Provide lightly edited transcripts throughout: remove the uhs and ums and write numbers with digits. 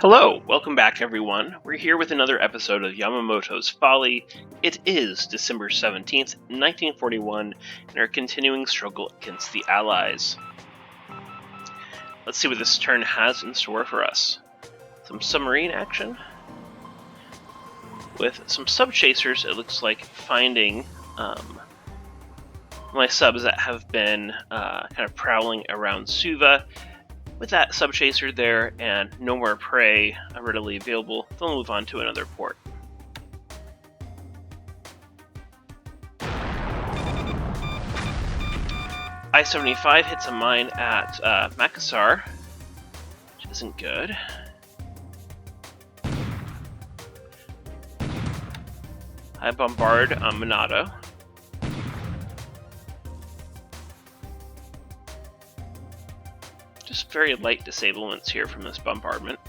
Hello, welcome back everyone. We're here with another episode of Yamamoto's Folly. It is December 17th, 1941, and our continuing struggle against the Allies. Let's see what this turn has in store for us. Some submarine action. With some sub-chasers, it looks like finding my subs that have been kind of prowling around Suva. With that sub-chaser there and no more prey readily available, they'll move on to another port. I-75 hits a mine at Makassar, which isn't good. I bombard Minato. Just very light disablements here from this bombardment.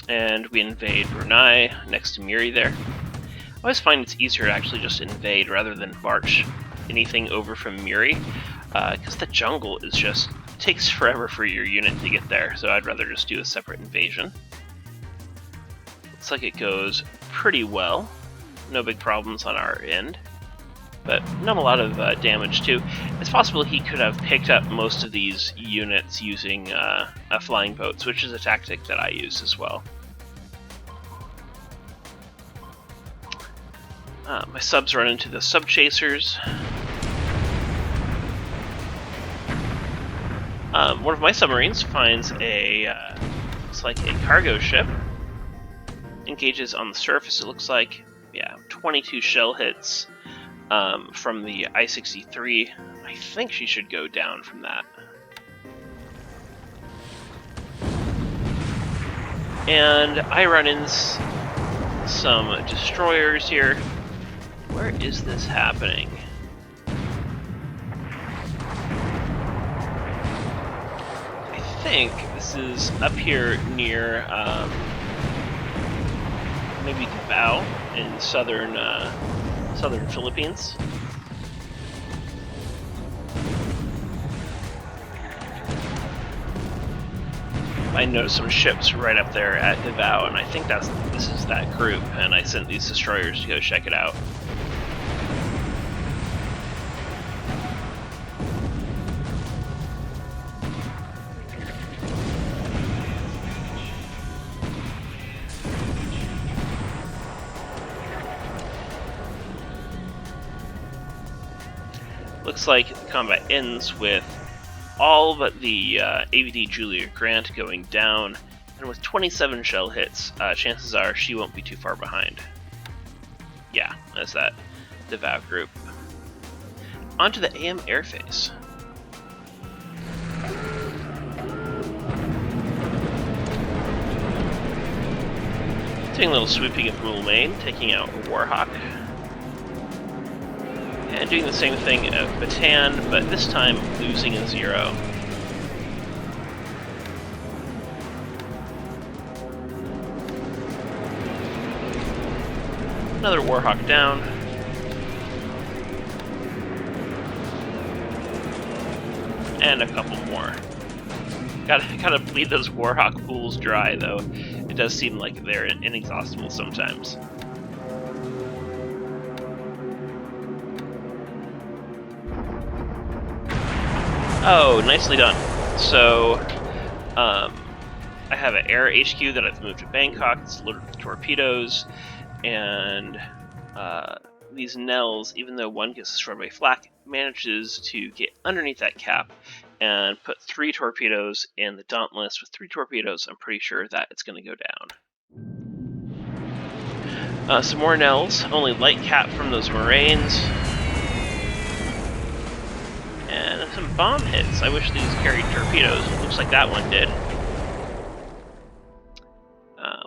And we invade Brunei, next to Miri there. I always find it's easier to actually just invade rather than march anything over from Miri, because the jungle is just takes forever for your unit to get there, so I'd rather just do a separate invasion. Looks like it goes pretty well. No big problems on our end, but not a lot of damage too. It's possible he could have picked up most of these units using flying boats, which is a tactic that I use as well. My subs run into the sub-chasers. One of my submarines finds a, looks like a cargo ship. Engages on the surface, it looks like. Yeah, 22 shell hits from the I-63. I think she should go down from that. And I run in some destroyers here. Where is this happening? I think this is up here near maybe Davao in southern Philippines. I noticed some ships right up there at Davao, and I think this is that group, and I sent these destroyers to go check it out. Looks like the combat ends with all but the AVD Julia Grant going down, and with 27 shell hits, chances are she won't be too far behind. Yeah, that's that Davao group. Onto the AM airface. Doing a little swooping of Rule Main, taking out Warhawk. And doing the same thing at Bataan, but this time losing a 0. Another Warhawk down. And a couple more. Gotta bleed those Warhawk pools dry, though. It does seem like they're inexhaustible sometimes. Oh, nicely done. So, I have an air HQ that I've moved to Bangkok. It's loaded with torpedoes, and these Nels, even though one gets destroyed by flak, manages to get underneath that cap and put 3 torpedoes in the Dauntless. With 3 torpedoes, I'm pretty sure that it's going to go down. Some more Nels, only light cap from those Moraines. And some bomb hits. I wish these carried torpedoes. It looks like that one did.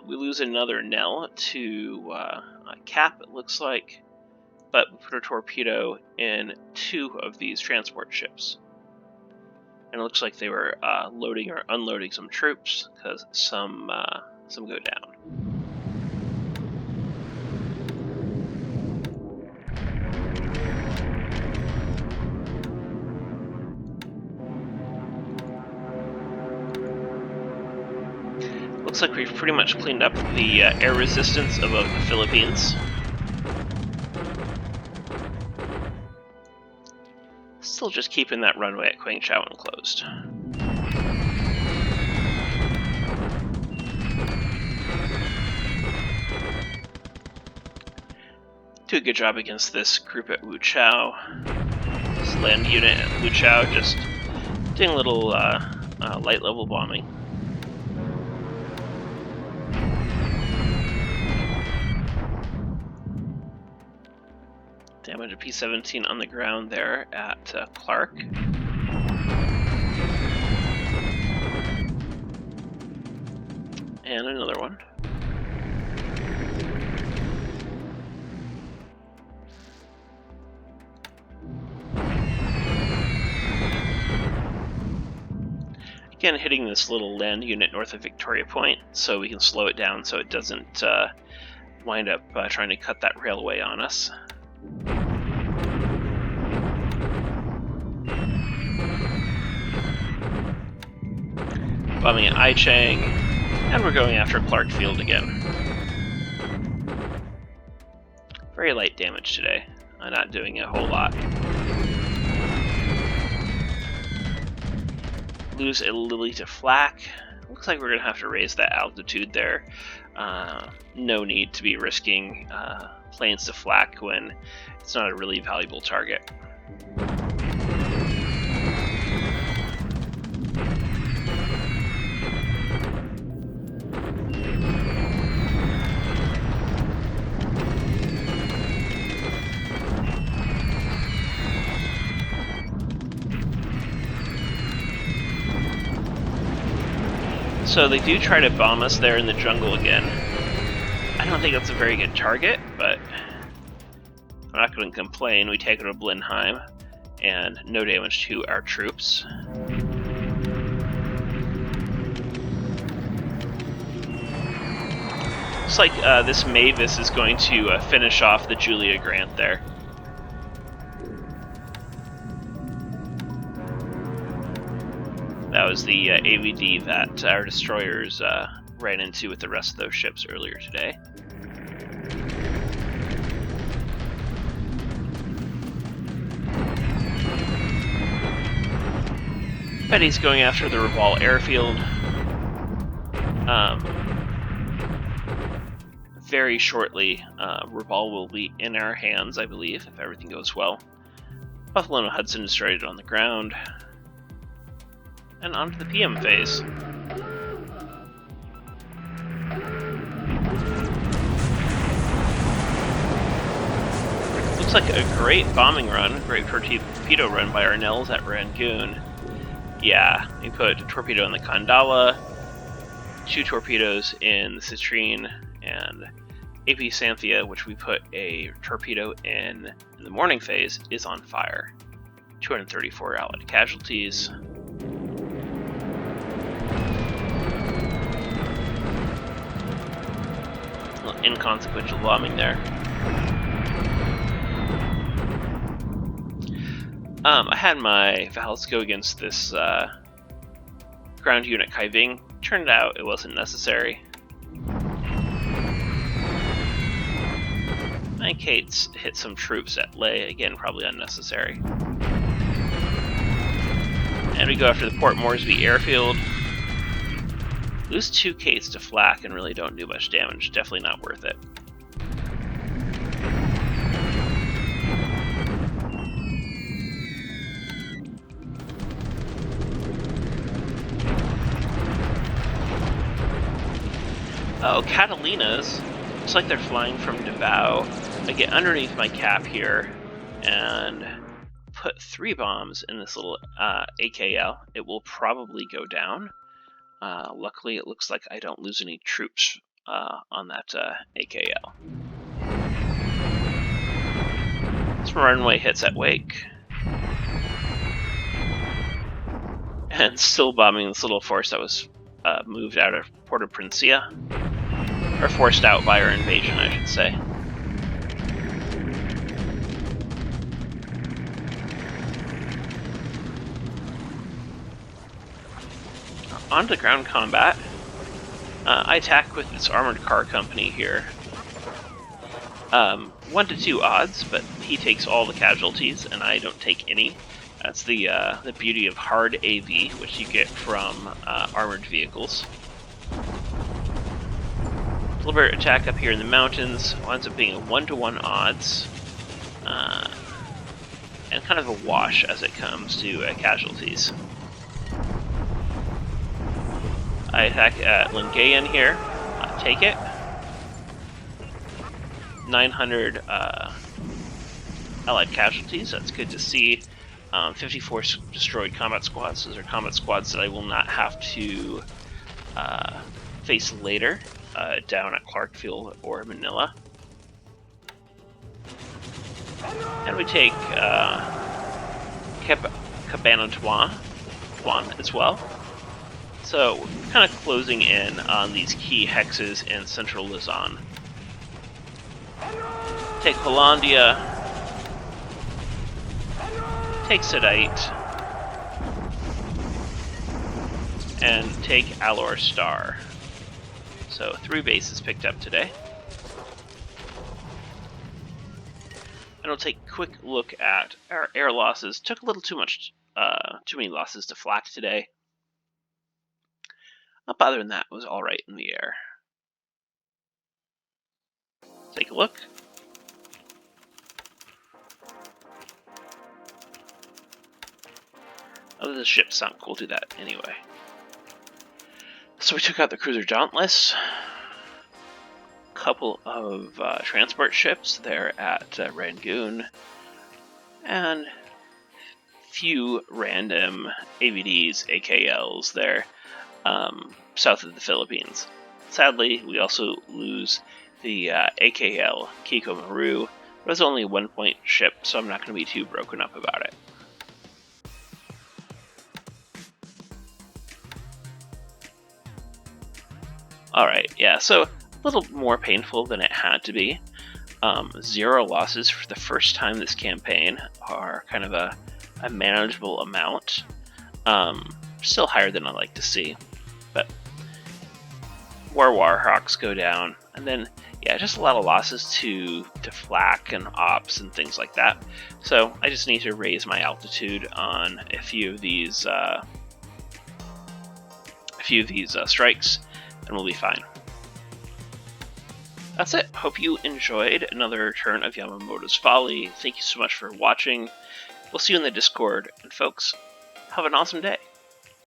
We lose another Nell to a cap, it looks like. But we put a torpedo in 2 of these transport ships. And it looks like they were loading or unloading some troops, because some go down. Looks like we've pretty much cleaned up the air resistance above the Philippines. Still just keeping that runway at Quangchao enclosed. Do a good job against this group at Wuchao. This land unit at Wuchao just doing a little light level bombing. Damage a P-17 on the ground there at Clark. And another one. Again, hitting this little land unit north of Victoria Point so we can slow it down so it doesn't wind up trying to cut that railway on us. Bombing at Aichang, and we're going after Clark Field again. Very light damage today. I'm not doing a whole lot. Lose a Lily to flak. Looks like we're going to have to raise that altitude there. No need to be risking planes to flak when it's not a really valuable target. So they do try to bomb us there in the jungle again. I don't think that's a very good target, but I'm not going to complain. We take it to Blenheim, and no damage to our troops. Looks like this Mavis is going to finish off the Julia Grant there. That was the AVD that our destroyers ran into with the rest of those ships earlier today. Betty's going after the Raval airfield. Very shortly, Raval will be in our hands, I believe, if everything goes well. Buffalo and Hudson destroyed it on the ground. And on to the PM phase. Looks like a great bombing run, great torpedo run by our Nels at Rangoon. Yeah, we put a torpedo in the Kandala, 2 torpedoes in the Citrine, and AP Santhia, which we put a torpedo in the morning phase, is on fire. 234 Allied casualties. Inconsequential bombing there. I had my Vals go against this ground unit Kaiving. Turned out it wasn't necessary. My Kates hit some troops at Leh, again probably unnecessary. And we go after the Port Moresby airfield. Lose 2 Kates to flak and really don't do much damage. Definitely not worth it. Oh, Catalinas. Looks like they're flying from Davao. I get underneath my cap here and put 3 bombs in this little AKL. It will probably go down. Luckily, it looks like I don't lose any troops on that AKL. Some runway hits at Wake. And still bombing this little force that was moved out of Port-au-Prince. Or forced out by our invasion, I should say. On to ground combat. I attack with this armored car company here. 1 to 2 odds, but he takes all the casualties, and I don't take any. That's the beauty of hard AV, which you get from armored vehicles. Deliberate attack up here in the mountains winds up being a 1 to 1 odds, and kind of a wash as it comes to casualties. I attack at Lingayen here, take it. 900 allied casualties, that's good to see. 54 destroyed combat squads. Those are combat squads that I will not have to face later down at Clarkfield or Manila. And we take Cabanatuan as well. So, kind of closing in on these key hexes in central Luzon. Take Hollandia. Take Sedite. And take Alor Star. So 3 bases picked up today. And we'll take a quick look at our air losses. Took a little too many losses to flak today. But other than that, it was alright in the air. Take a look. Oh, the ship sunk. We'll do that anyway. So we took out the cruiser Dauntless. Couple of transport ships there at Rangoon. And few random AVDs, AKLs there south of the Philippines. Sadly, we also lose the AKL Kiko Maru. It was only a 1-point ship, so I'm not going to be too broken up about it. Alright, yeah, so a little more painful than it had to be. 0 losses for the first time this campaign are kind of a manageable amount. Still higher than I like to see, but more Warhawks go down, and then yeah, just a lot of losses to flak and ops and things like that. So I just need to raise my altitude on a few of these strikes, and we'll be fine. That's it. Hope you enjoyed another turn of Yamamoto's Folly. Thank you so much for watching. We'll see you in the Discord, and folks, have an awesome day.